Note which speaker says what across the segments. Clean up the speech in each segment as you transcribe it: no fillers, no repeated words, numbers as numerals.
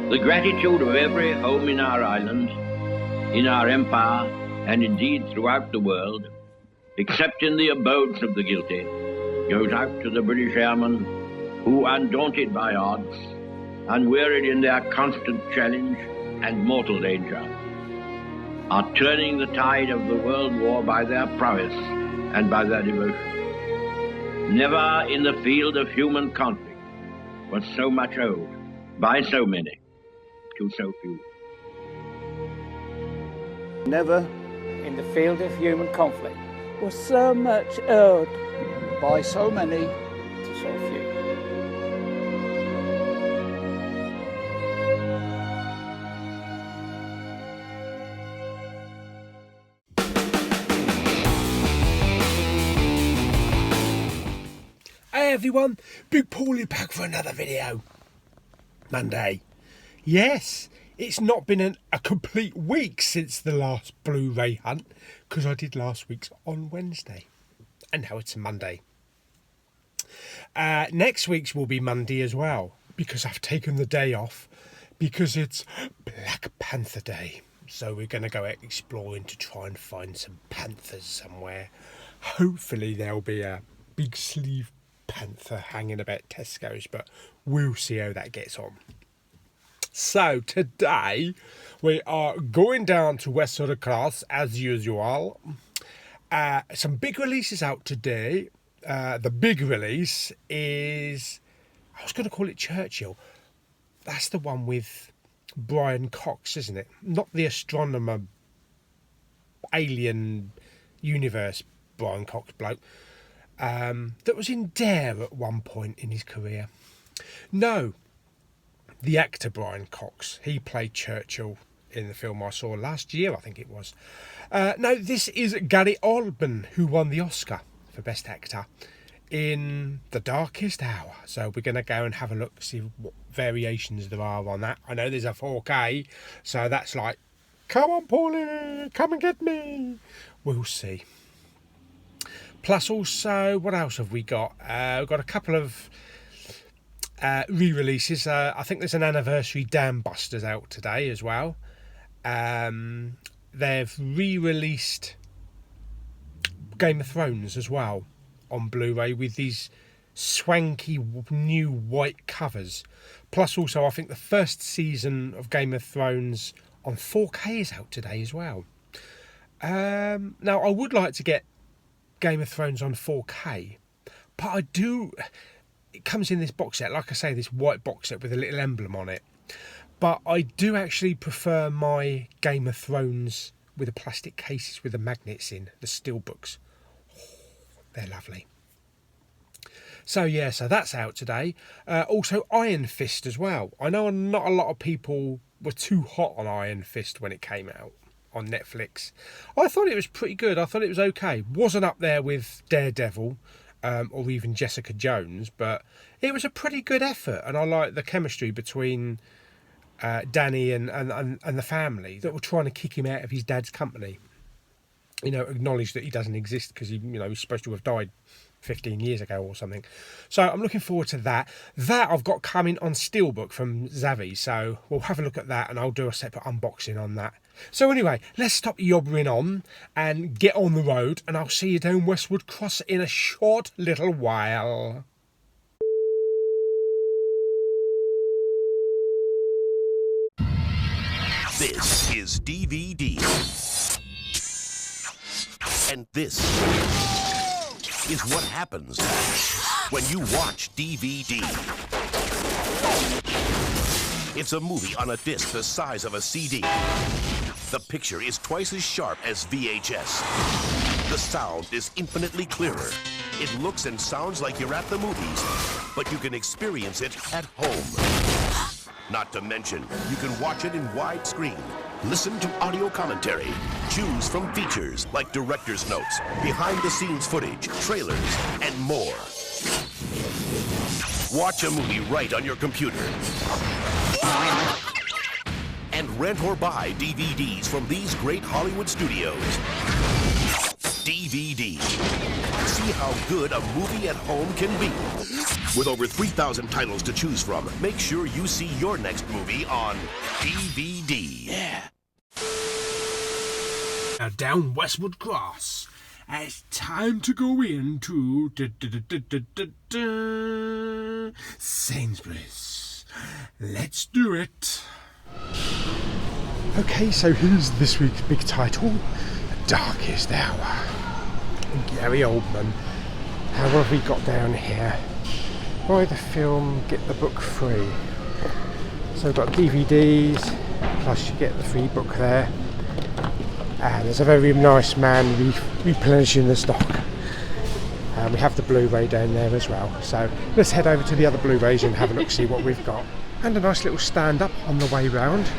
Speaker 1: The gratitude of every home in our island, in our empire, and indeed throughout the world, except in the abodes of the guilty, goes out to the British airmen who, undaunted by odds, unwearied in their constant challenge and mortal danger, are turning the tide of the world war by their prowess and by their devotion. Never in the field of human conflict was so much owed by so many to so few.
Speaker 2: Never
Speaker 3: in the field of human conflict was so much owed
Speaker 2: by so many
Speaker 3: to so few.
Speaker 4: Hey everyone, Big Pauly back for another video. Monday. Yes, it's not been a complete week since the last Blu-ray hunt, because I did last week's on Wednesday. And now it's a Monday. Next week's will be Monday as well, because I've taken the day off, because it's Black Panther Day. So we're going to go out exploring to try and find some panthers somewhere. Hopefully there'll be a big sleeve panther hanging about Tesco's, but we'll see how that gets on. So today we are going down to West Sutton Cross as usual. Some big releases out today. The big release is, I was going to call it Churchill. That's the one with Brian Cox, isn't it? Not the astronomer, alien universe Brian Cox bloke. That was in Dare at one point in his career. No, the actor Brian Cox. He played Churchill in the film I saw last year, I think it was. No, this is Gary Oldman, who won the Oscar for Best Actor in The Darkest Hour. So we're going to go and have a look, see what variations there are on that. I know there's a 4K, so that's like, come on, Pauly, come and get me. We'll see. Plus also, what else have we got? We've got a couple of re-releases. I think there's an anniversary Dam Busters out today as well. They've re-released Game of Thrones as well on Blu-ray with these swanky new white covers. Plus also, I think the first season of Game of Thrones on 4K is out today as well. Now, I would like to get Game of Thrones on 4K, but I do, it comes in this box set, like I say, this white box set with a little emblem on it, but I do actually prefer my Game of Thrones with the plastic cases with the magnets in, the Steelbooks. Oh, they're lovely. So yeah, so that's out today. Also Iron Fist as well. I know not a lot of people were too hot on Iron Fist when it came out on Netflix. I thought it was pretty good. I thought it was okay. Wasn't up there with Daredevil or even Jessica Jones, but it was a pretty good effort, and I like the chemistry between Danny and the family that were trying to kick him out of his dad's company. You know, acknowledge that he doesn't exist because he's supposed to have died 15 years ago or something. So I'm looking forward to that. That I've got coming on Steelbook from Zavi, so we'll have a look at that and I'll do a separate unboxing on that. So anyway, let's stop yobbering on and get on the road, and I'll see you down Westwood Cross in a short little while.
Speaker 5: This is DVD. And this is what happens when you watch DVD. It's a movie on a disc the size of a CD. The picture is twice as sharp as VHS. The sound is infinitely clearer. It looks and sounds like you're at the movies, but you can experience it at home. Not to mention, you can watch it in widescreen, listen to audio commentary, choose from features like director's notes, behind-the-scenes footage, trailers, and more. Watch a movie right on your computer. And rent or buy DVDs from these great Hollywood studios. DVD. See how good a movie at home can be. With over 3,000 titles to choose from, make sure you see your next movie on DVD. Yeah.
Speaker 4: Now down Westwood Cross. It's time to go into Sainsbury's. Let's do it. Okay, so here's this week's big title, The Darkest Hour. Gary Oldman. How have we got down here? Buy the film, get the book free. So we've got DVDs, plus you get the free book there. And there's a very nice man replenishing the stock. And we have the Blu-ray down there as well. So let's head over to the other Blu-rays and have a look, see what we've got. And a nice little stand-up on the way round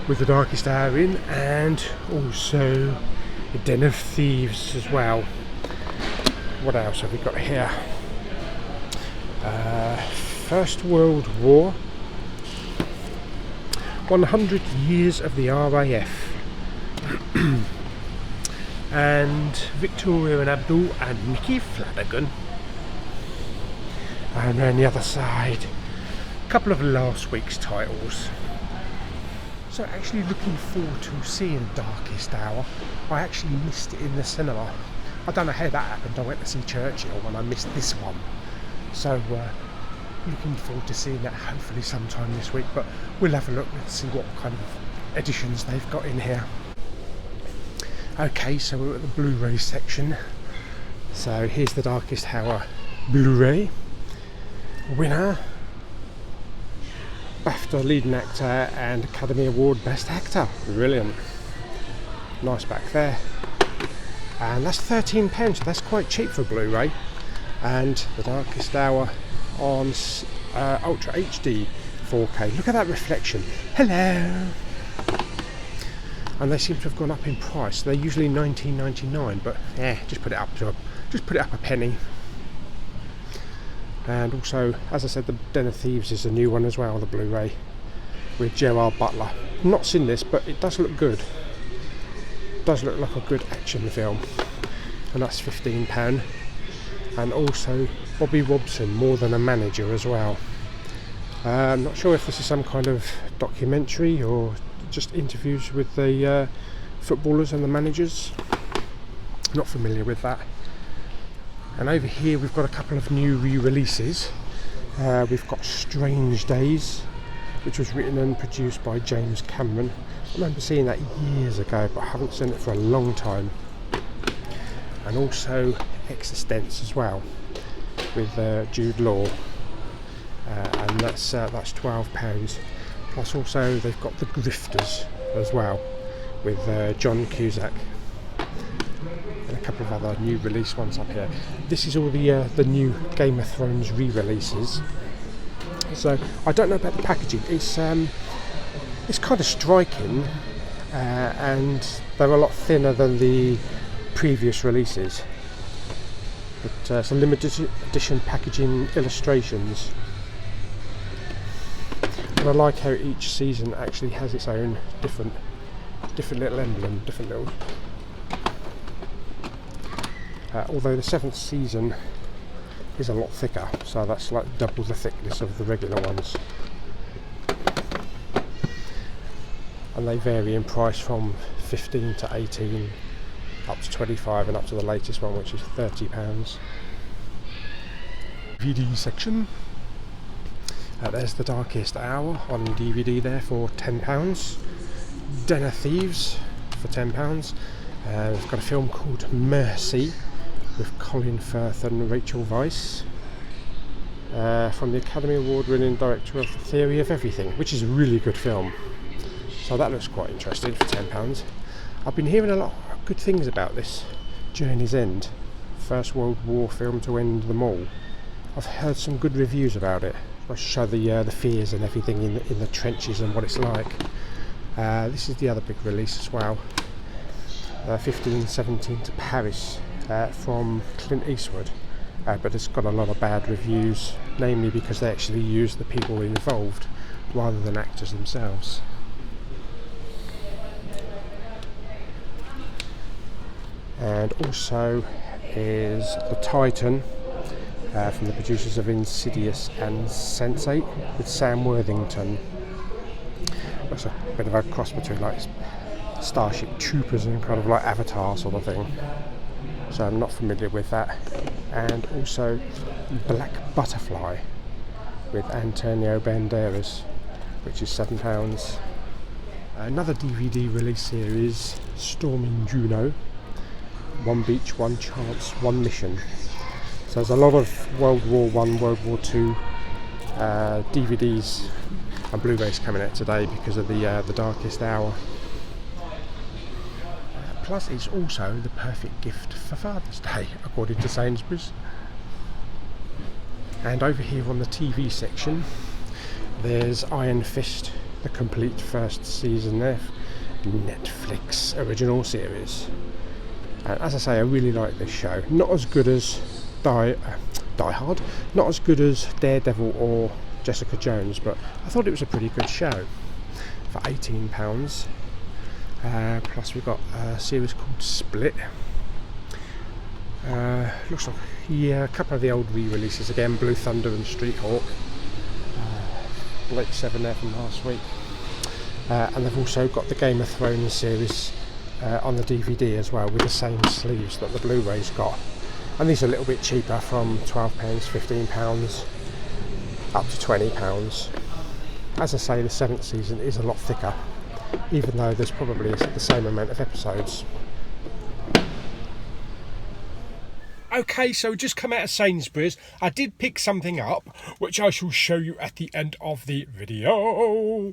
Speaker 4: with The Darkest Hour in, and also the Den of Thieves as well. What else have we got here? First World War, 100 Years of the RAF. And Victoria and Abdul and Nicky Flanagan. And on the other side, a couple of last week's titles. So actually looking forward to seeing Darkest Hour. I actually missed it in the cinema. I don't know how that happened. I went to see Churchill when I missed this one. So looking forward to seeing that hopefully sometime this week. But we'll have a look and see what kind of editions they've got in here. Okay, so we're at the Blu-ray section. So here's The Darkest Hour Blu-ray. Winner, BAFTA leading actor and Academy Award Best Actor. Brilliant. Nice back there. And that's £13, so that's quite cheap for Blu-ray. And The Darkest Hour on Ultra HD 4K. Look at that reflection. Hello. And they seem to have gone up in price. They're usually $19.99, but just put it up a penny. And also, as I said, the Den of Thieves is a new one as well, the Blu-ray with Gerard Butler. I've not seen this, but it does look good. It does look like a good action film, and that's £15. And also Bobby Robson, More Than a Manager as well. I'm not sure if this is some kind of documentary or just interviews with the footballers and the managers. Not familiar with that. And over here we've got a couple of new re-releases. We've got Strange Days, which was written and produced by James Cameron. I remember seeing that years ago, but I haven't seen it for a long time. And also Existence as well, with Jude Law, and that's £12. Plus also they've got The Grifters as well, with John Cusack, and a couple of other new release ones up here. This is all the new Game of Thrones re-releases. So I don't know about the packaging. It's kind of striking, and they're a lot thinner than the previous releases. But some limited edition packaging illustrations. And I like how each season actually has its own different little emblem, different little. Although the 7th season is a lot thicker, so that's like double the thickness of the regular ones. And they vary in price from 15 to 18, up to 25, and up to the latest one, which is £30. DVD section. There's The Darkest Hour on DVD there for £10. Den of Thieves for £10. We've got a film called Mercy with Colin Firth and Rachel Weisz, from the Academy Award winning director of The Theory of Everything, which is a really good film. So that looks quite interesting for £10. I've been hearing a lot of good things about this Journey's End, First World War film to end them all. I've heard some good reviews about it. I show the fears and everything in the trenches and what it's like. This is the other big release as well. 1517 to Paris, from Clint Eastwood, but it's got a lot of bad reviews, namely because they actually use the people involved rather than actors themselves. And also is the Titan from the producers of Insidious and Sense8 with Sam Worthington. That's a bit of a cross between like Starship Troopers and kind of like Avatar sort of thing. So I'm not familiar with that. And also Black Butterfly with Antonio Banderas, which is £7. Another DVD release series, Storming Juno. One Beach, One Chance, One Mission. So there's a lot of World War I, World War II DVDs and Blu-rays coming out today because of the Darkest Hour. Plus it's also the perfect gift for Father's Day, according to Sainsbury's. And over here on the TV section, there's Iron Fist, the complete first season there, Netflix original series. And as I say, I really like this show. Not as good as Die Hard, not as good as Daredevil or Jessica Jones, but I thought it was a pretty good show for £18. Plus we've got a series called Split. Looks like a couple of the old re-releases again, Blue Thunder and Street Hawk. Blake 7 there from last week. And they've also got the Game of Thrones series on the DVD as well, with the same sleeves that the Blu-ray's got. And these are a little bit cheaper, from £12, £15 up to £20. As I say, the 7th season is a lot thicker, even though there's probably the same amount of episodes. Okay, so just come out of Sainsbury's. I did pick something up, which I shall show you at the end of the video.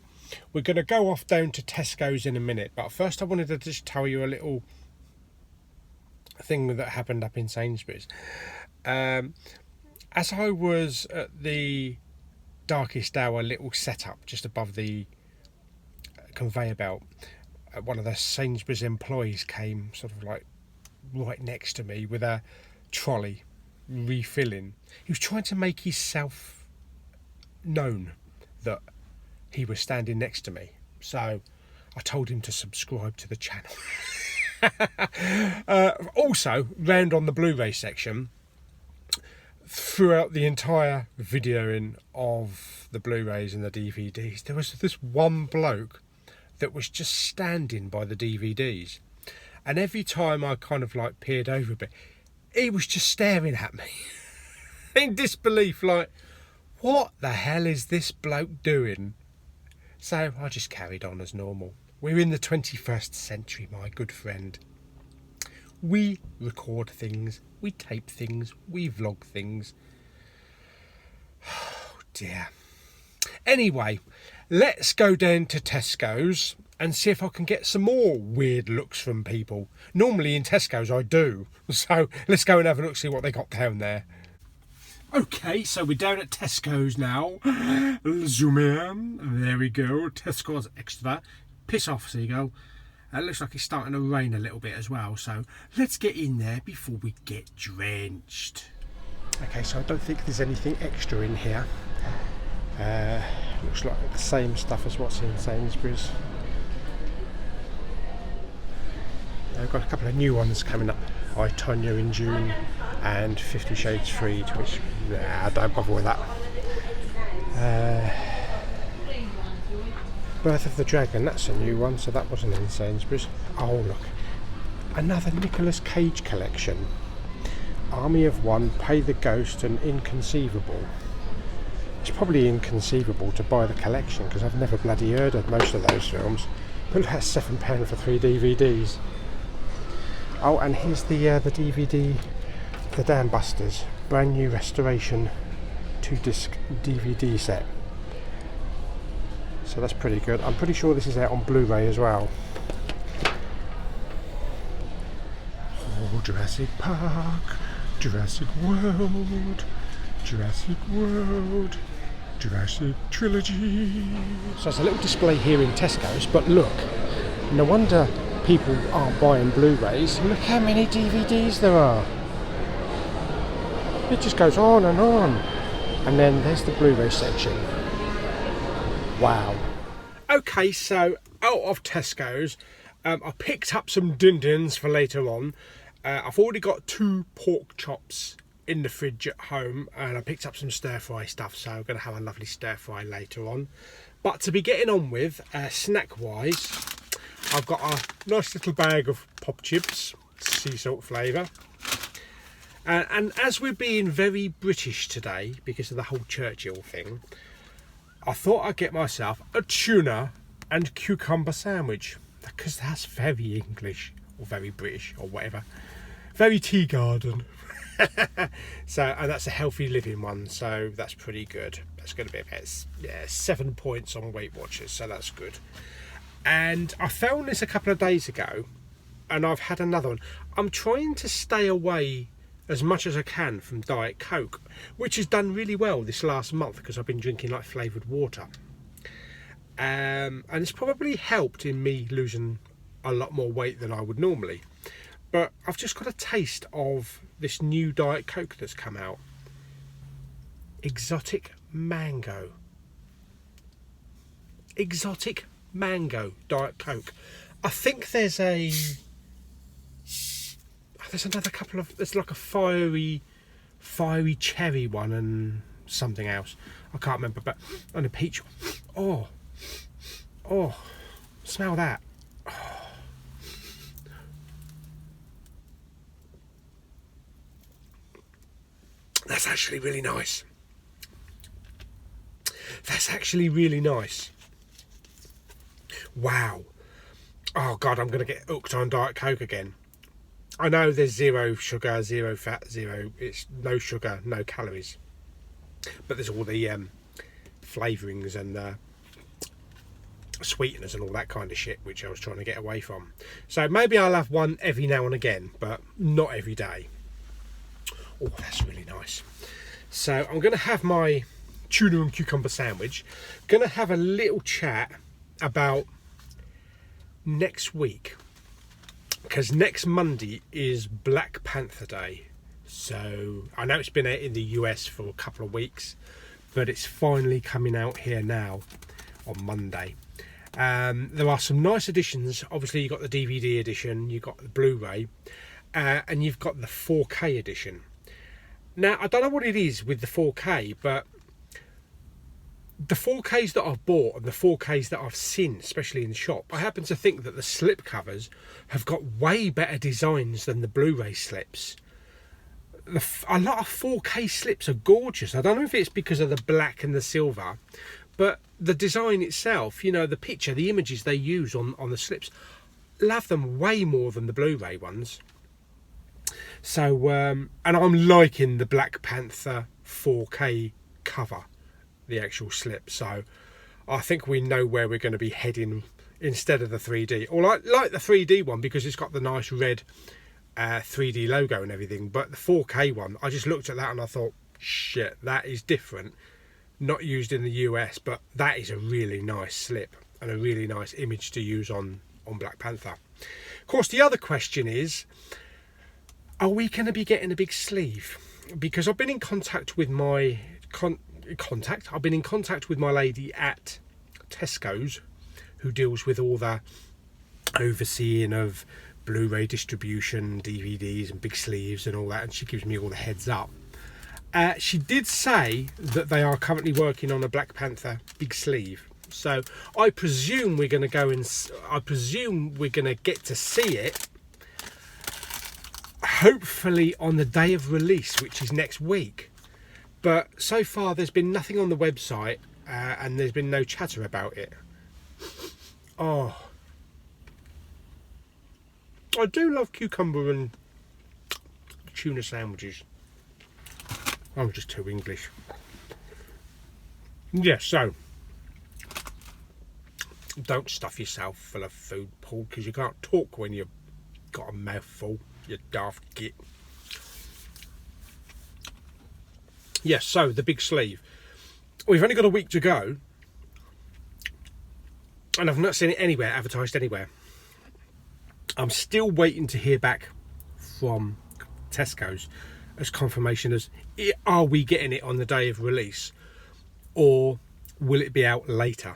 Speaker 4: We're going to go off down to Tesco's in a minute, but first I wanted to just tell you a little thing that happened up in Sainsbury's. As I was at the Darkest Hour little setup just above the conveyor belt, one of the Sainsbury's employees came sort of like right next to me with a trolley refilling. He was trying to make himself known that he was standing next to me, so I told him to subscribe to the channel. Also, round on the Blu-ray section, throughout the entire videoing of the Blu-rays and the DVDs, there was this one bloke that was just standing by the DVDs, and every time I kind of like peered over a bit, he was just staring at me in disbelief, like, what the hell is this bloke doing? So I just carried on as normal. We're in the 21st century, my good friend. We record things, we tape things, we vlog things. Oh dear. Anyway, let's go down to Tesco's and see if I can get some more weird looks from people. Normally in Tesco's I do. So let's go and have a look, see what they got down there. Okay, so we're down at Tesco's now. Zoom in. There we go. Tesco's Extra. Piss off, seagull. It looks like it's starting to rain a little bit as well, so let's get in there before we get drenched. Okay, so I don't think there's anything extra in here. Looks like the same stuff as what's in Sainsbury's. I've got a couple of new ones coming up. I, Tonya in June and 50 Shades Freed, which I don't bother with that. Birth of the Dragon, that's a new one, so that wasn't in Sainsbury's. Oh look, another Nicolas Cage collection. Army of One, Pay the Ghost and Inconceivable. It's probably inconceivable to buy the collection because I've never bloody heard of most of those films. But that's £7 for 3 DVDs. Oh, and here's the DVD, The Dam Busters, brand new restoration 2-disc DVD set. So that's pretty good. I'm pretty sure this is out on Blu-ray as well. Oh, Jurassic Park, Jurassic World, Jurassic World, Jurassic Trilogy. So there's a little display here in Tesco's, but look, no wonder people aren't buying Blu-rays. Look how many DVDs there are. It just goes on and on. And then there's the Blu-ray section. Wow. Okay, so out of Tesco's, I picked up some din-dins for later on. I've already got 2 pork chops in the fridge at home, and I picked up some stir fry stuff, so I'm going to have a lovely stir fry later on. But to be getting on with, snack wise, I've got a nice little bag of pop chips, sea salt flavour. And as we're being very British today because of the whole Churchill thing, I thought I'd get myself a tuna and cucumber sandwich, because that's very English or very British or whatever, very tea garden. So, and that's a healthy living one, so that's pretty good. That's going to be about 7 points on Weight Watchers, so that's good. And I found this a couple of days ago, and I've had another one. I'm trying to stay away as much as I can from Diet Coke, which has done really well this last month because I've been drinking like flavoured water. And it's probably helped in me losing a lot more weight than I would normally. But I've just got a taste of this new Diet Coke that's come out. Exotic Mango. Exotic Mango Diet Coke. I think there's another couple of, there's like a fiery cherry one and something else. I can't remember, but, and a peach one. Oh, smell that. Oh. That's actually really nice. That's actually really nice. Wow. Oh God, I'm going to get hooked on Diet Coke again. I know there's 0 sugar, 0 fat, it's no sugar, no calories. But there's all the flavourings and sweeteners and all that kind of shit, which I was trying to get away from. So maybe I'll have one every now and again, but not every day. Oh, that's really nice. So I'm going to have my tuna and cucumber sandwich. Going to have a little chat about next week, because next Monday is Black Panther Day. So I know it's been out in the US for a couple of weeks, but it's finally coming out here now on Monday. There are some nice editions. Obviously you've got the DVD edition, you've got the Blu-ray, and you've got the 4K edition. Now I don't know what it is with the 4K, but the 4Ks that I've bought and the 4Ks that I've seen, especially in the shop, I happen to think that the slip covers have got way better designs than the Blu-ray slips. A lot of 4K slips are gorgeous. I don't know if it's because of the black and the silver, but the design itself, you know, the picture, the images they use on the slips, love them way more than the Blu-ray ones. So, and I'm liking the Black Panther 4K cover, the actual slip. So I think we know where we're going to be heading instead of the 3D. Or like the 3D one, because it's got the nice red 3D logo and everything. But the 4K one, I just looked at that and I thought, shit, that is different. Not used in the US, but that is a really nice slip and a really nice image to use on Black Panther. Of course, the other question is, are we going to be getting a big sleeve? Because I've been in contact with my I've been in contact with my lady at Tesco's, who deals with all the overseeing of Blu-ray distribution, DVDs and big sleeves and all that, and she gives me all the heads up. She did say that they are currently working on a Black Panther big sleeve, so I presume we're going to go and I presume we're going to get to see it hopefully on the day of release, which is next week. But so far there's been nothing on the website, and there's been no chatter about it. Oh, I do love cucumber and tuna sandwiches. I'm just too English. Yeah, so don't stuff yourself full of food, Paul, because you can't talk when you've got a mouthful, you daft git. Yes, so the big sleeve. We've only got a week to go, and I've not seen it anywhere, advertised anywhere. I'm still waiting to hear back from Tesco's as confirmation as, are we getting it on the day of release, or will it be out later,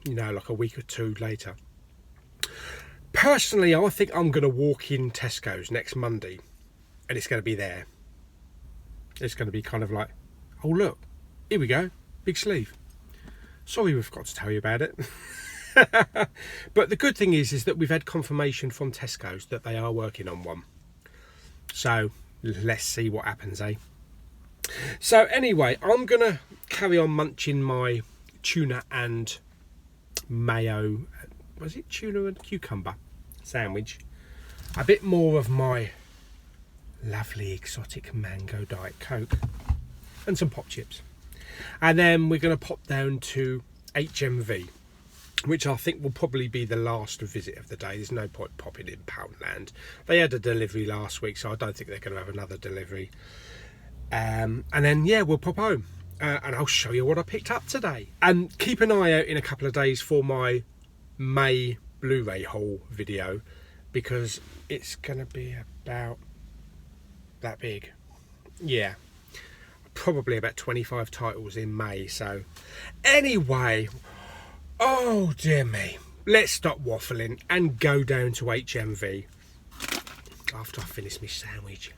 Speaker 4: you know, like a week or two later. Personally, I think I'm going to walk in Tesco's next Monday and it's going to be there. It's going to be kind of like, oh look, here we go, big sleeve. Sorry we forgot to tell you about it. But the good thing is that we've had confirmation from Tesco's that they are working on one. So let's see what happens, eh? So anyway, I'm going to carry on munching my tuna and mayo, was it tuna and cucumber sandwich? A bit more of my lovely exotic mango Diet Coke and some pop chips. And then we're going to pop down to HMV, which I think will probably be the last visit of the day. There's no point popping in Poundland. They had a delivery last week, so I don't think they're going to have another delivery. And then, yeah, we'll pop home. And I'll show you what I picked up today. And keep an eye out in a couple of days for my May Blu-ray haul video, because it's going to be about that big. Yeah, probably about 25 titles in May. So anyway, oh dear me, let's stop waffling and go down to HMV after I finish my sandwich.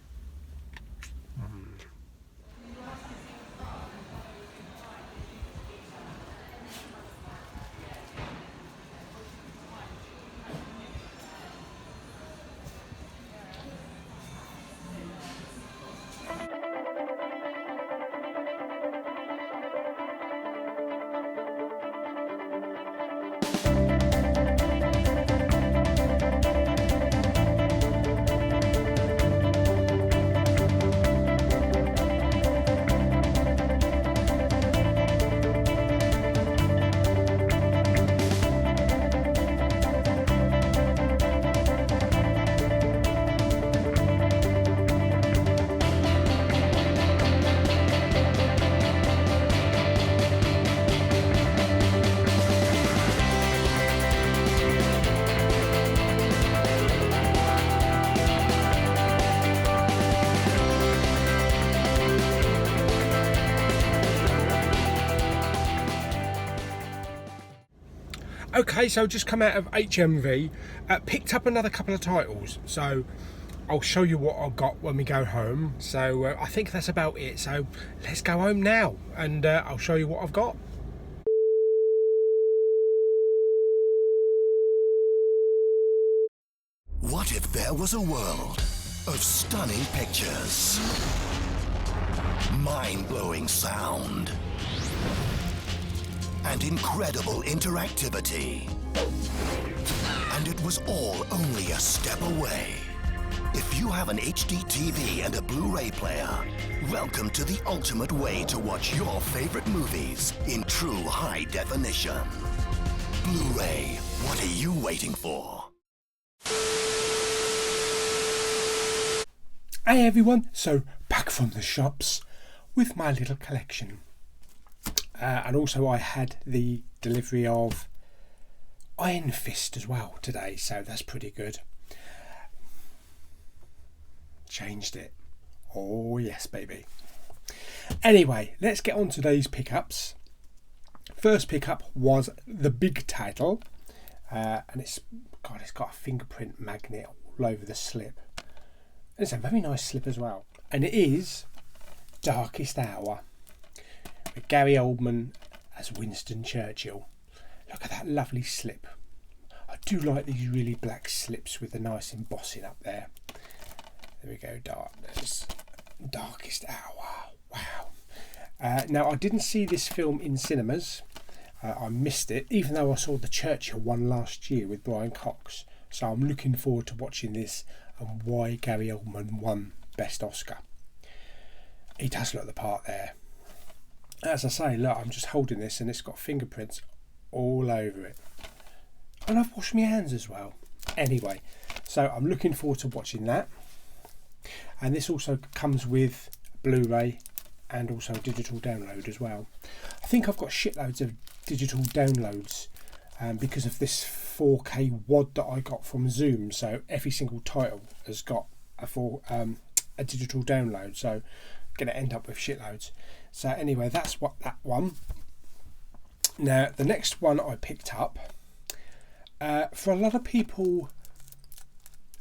Speaker 4: Okay, so just come out of HMV, picked up another couple of titles, so I'll show you what I've got when we go home. So I think that's about it, so let's go home now and I'll show you what I've got.
Speaker 5: What if there was a world of stunning pictures, mind-blowing sound, and incredible interactivity? And it was all only a step away. If you have an HD TV and a Blu-ray player, welcome to the ultimate way to watch your favorite movies in true high definition. Blu-ray, what are you waiting for?
Speaker 4: Hey everyone, so back from the shops with my little collection. And also I had the delivery of Iron Fist as well today, so that's pretty good. Changed it. Oh yes, baby. Anyway, let's get on to today's pickups. First pickup was the big title, and it's got a fingerprint magnet all over the slip. It's a very nice slip as well, and it is Darkest Hour with Gary Oldman as Winston Churchill. Look at that lovely slip. I do like these really black slips with the nice embossing up there. There we go, Darkest Hour. Wow. Now, I didn't see this film in cinemas. I missed it, even though I saw the Churchill one last year with Brian Cox. So I'm looking forward to watching this and why Gary Oldman won Best Oscar. He does look the part there. As I say, look, I'm just holding this and it's got fingerprints all over it. And I've washed my hands as well. Anyway, so I'm looking forward to watching that. And this also comes with Blu-ray and also digital download as well. I think I've got shitloads of digital downloads because of this 4K WAD that I got from Zoom. So every single title has got a digital download. So I'm going to end up with shitloads. So anyway, that's what that one. Now the next one I picked up, for a lot of people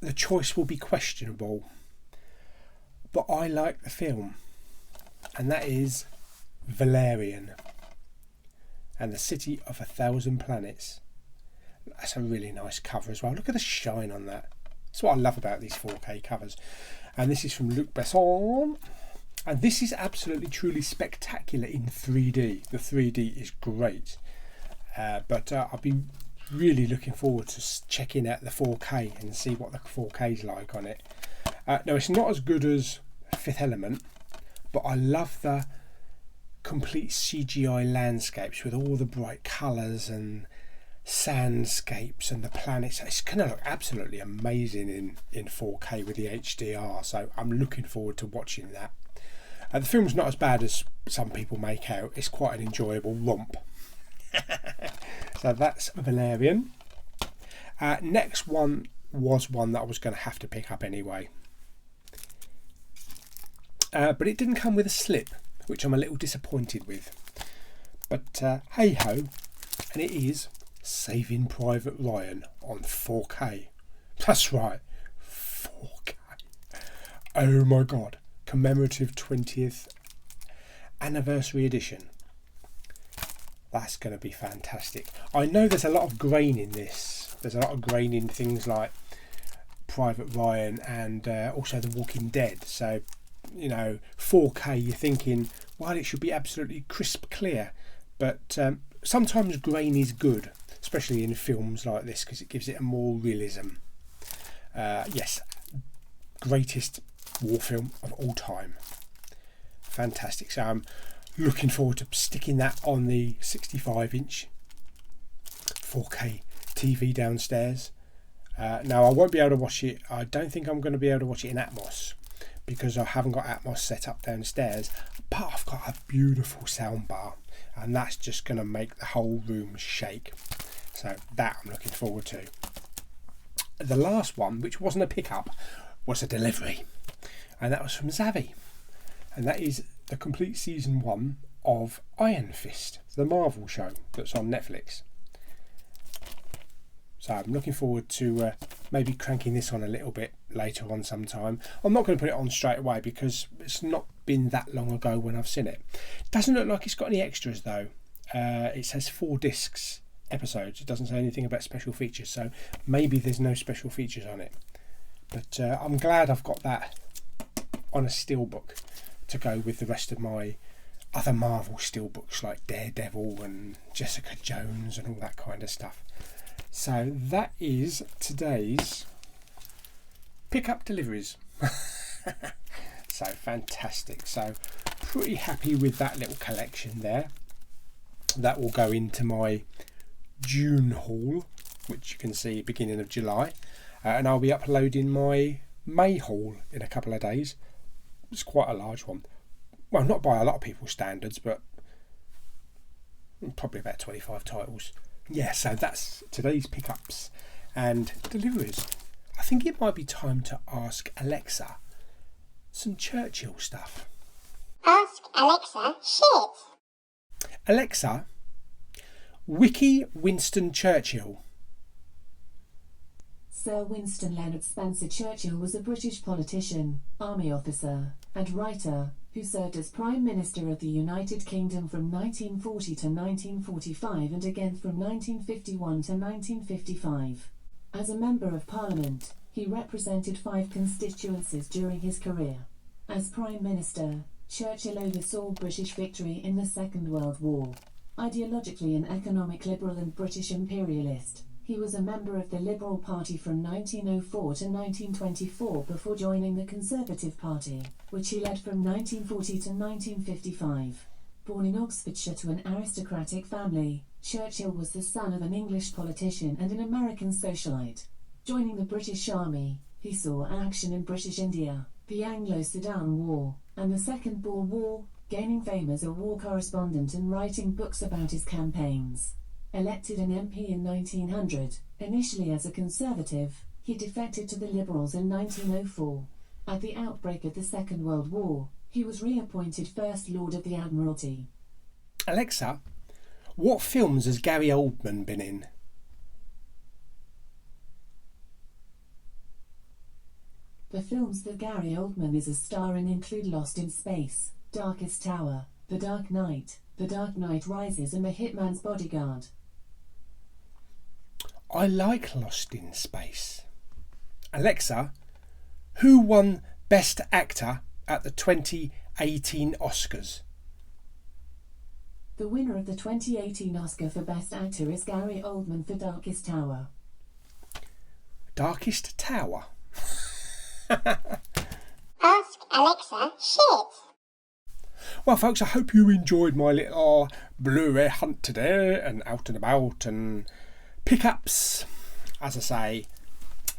Speaker 4: the choice will be questionable, but I like the film, and that is Valerian and the City of 1,000 Planets. That's a really nice cover as well. Look at the shine on that. That's what I love about these 4K covers. And this is from Luc Besson. And this is absolutely truly spectacular in 3D. The 3D is great. But I've been really looking forward to checking out the 4K and see what the 4K is like on it. Now, it's not as good as Fifth Element, but I love the complete CGI landscapes with all the bright colours and sandscapes and the planets. It's going to look absolutely amazing in 4K with the HDR, so I'm looking forward to watching that. The film's not as bad as some people make out. It's quite an enjoyable romp. So that's Valerian. Next one was one that I was going to have to pick up anyway, but it didn't come with a slip, which I'm a little disappointed with. But hey ho, and it is Saving Private Ryan on 4K. That's right, 4K. Oh my god, commemorative 20th anniversary edition. That's going to be fantastic. I know there's a lot of grain in this. There's a lot of grain in things like Private Ryan and also The Walking Dead. So, you know, 4K, you're thinking, well, it should be absolutely crisp clear. But sometimes grain is good, especially in films like this, because it gives it a more realism. Yes, greatest war film of all time. Fantastic. So I'm looking forward to sticking that on the 65-inch 4K TV downstairs. Now, I won't be able to watch it. I don't think I'm going to be able to watch it in Atmos because I haven't got Atmos set up downstairs. But I've got a beautiful soundbar, and that's just going to make the whole room shake. So that I'm looking forward to. The last one, which wasn't a pickup, was a delivery, and that was from Zavvi, and that is the complete season 1 of Iron Fist, the Marvel show that's on Netflix. So I'm looking forward to maybe cranking this on a little bit later on sometime. I'm not going to put it on straight away because it's not been that long ago when I've seen it. Doesn't look like it's got any extras though. It says 4 discs episodes. It doesn't say anything about special features, so maybe there's no special features on it. But I'm glad I've got that on a steelbook to go with the rest of my other Marvel steelbooks like Daredevil and Jessica Jones and all that kind of stuff. So that is today's pickup deliveries. So fantastic. So pretty happy with that little collection there. That will go into my June haul, which you can see beginning of July, and I'll be uploading my May haul in a couple of days. It's quite a large one. Well, not by a lot of people's standards, but probably about 25 titles. Yeah, so that's today's pickups and deliveries. I think it might be time to ask Alexa some Churchill stuff.
Speaker 6: Ask Alexa shit.
Speaker 4: Alexa, Wiki Winston Churchill.
Speaker 7: Sir Winston Leonard Spencer Churchill was a British politician, army officer, and writer, who served as Prime Minister of the United Kingdom from 1940 to 1945 and again from 1951 to 1955. As a Member of Parliament, he represented 5 constituencies during his career. As Prime Minister, Churchill oversaw British victory in the Second World War. Ideologically an economic liberal and British imperialist, he was a member of the Liberal Party from 1904 to 1924 before joining the Conservative Party, which he led from 1940 to 1955. Born in Oxfordshire to an aristocratic family, Churchill was the son of an English politician and an American socialite. Joining the British Army, he saw action in British India, the Anglo-Sudan War, and the Second Boer War, gaining fame as a war correspondent and writing books about his campaigns. Elected an MP in 1900, initially as a Conservative, he defected to the Liberals in 1904. At the outbreak of the Second World War, he was reappointed First Lord of the Admiralty.
Speaker 4: Alexa, what films has Gary Oldman been in?
Speaker 7: The films that Gary Oldman is a star in include Lost in Space, Darkest Tower, The Dark Knight Rises and The Hitman's Bodyguard.
Speaker 4: I like Lost in Space. Alexa, who won Best Actor at the 2018 Oscars?
Speaker 7: The winner of the 2018 Oscar for Best Actor is Gary Oldman for Darkest Tower.
Speaker 4: Darkest Tower?
Speaker 6: Ask Alexa shit.
Speaker 4: Well, folks, I hope you enjoyed my little Blu-ray hunt today and out and about and pickups. As I say,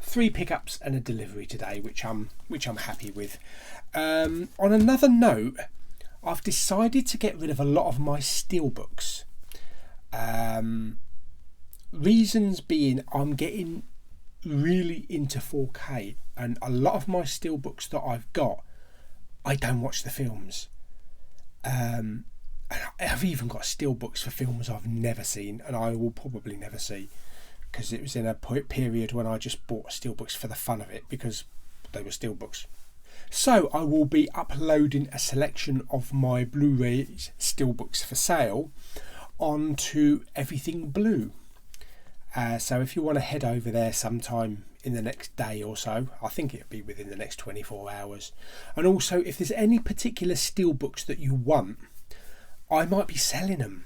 Speaker 4: 3 pickups and a delivery today, which I'm happy with. On another note, I've decided to get rid of a lot of my Steelbooks. Reasons being, I'm getting really into 4K, and a lot of my Steelbooks that I've got, I don't watch the films. And I've even got Steelbooks for films I've never seen, and I will probably never see, because it was in a period when I just bought Steelbooks for the fun of it, because they were Steelbooks. So I will be uploading a selection of my Blu-ray Steelbooks for sale onto Everything Blue. So if you want to head over there sometime in the next day or so, I think it'll be within the next 24 hours. And also, if there's any particular Steelbooks that you want, I might be selling them.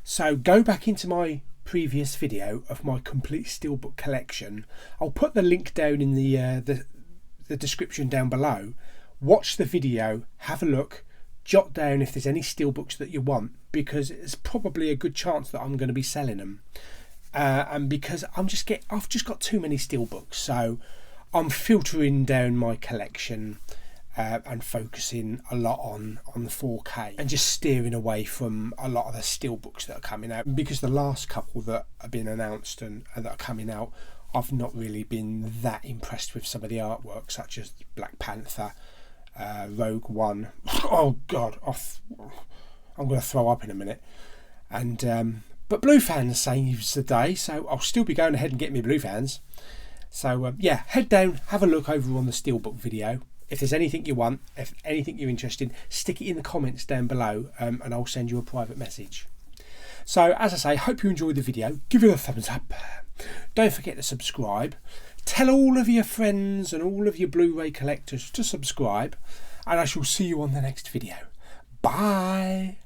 Speaker 4: So go back into my previous video of my complete Steelbook collection. I'll put the link down in the description down below. Watch the video, have a look, jot down if there's any Steelbooks that you want, because it's probably a good chance that I'm going to be selling them. And because I've just got too many Steelbooks, so I'm filtering down my collection and focusing a lot on the 4K and just steering away from a lot of the Steelbooks that are coming out, because the last couple that have been announced and that are coming out, I've not really been that impressed with some of the artwork, such as Black Panther, Rogue One. Oh God, I'm going to throw up in a minute. And but Blue Fans saves the day, so I'll still be going ahead and getting me Blue Fans. So yeah, head down, have a look over on the Steelbook video. If there's anything you want, if anything you're interested in, stick it in the comments down below, and I'll send you a private message. So as I say, hope you enjoyed the video. Give it a thumbs up. Don't forget to subscribe. Tell all of your friends and all of your Blu-ray collectors to subscribe, and I shall see you on the next video. Bye.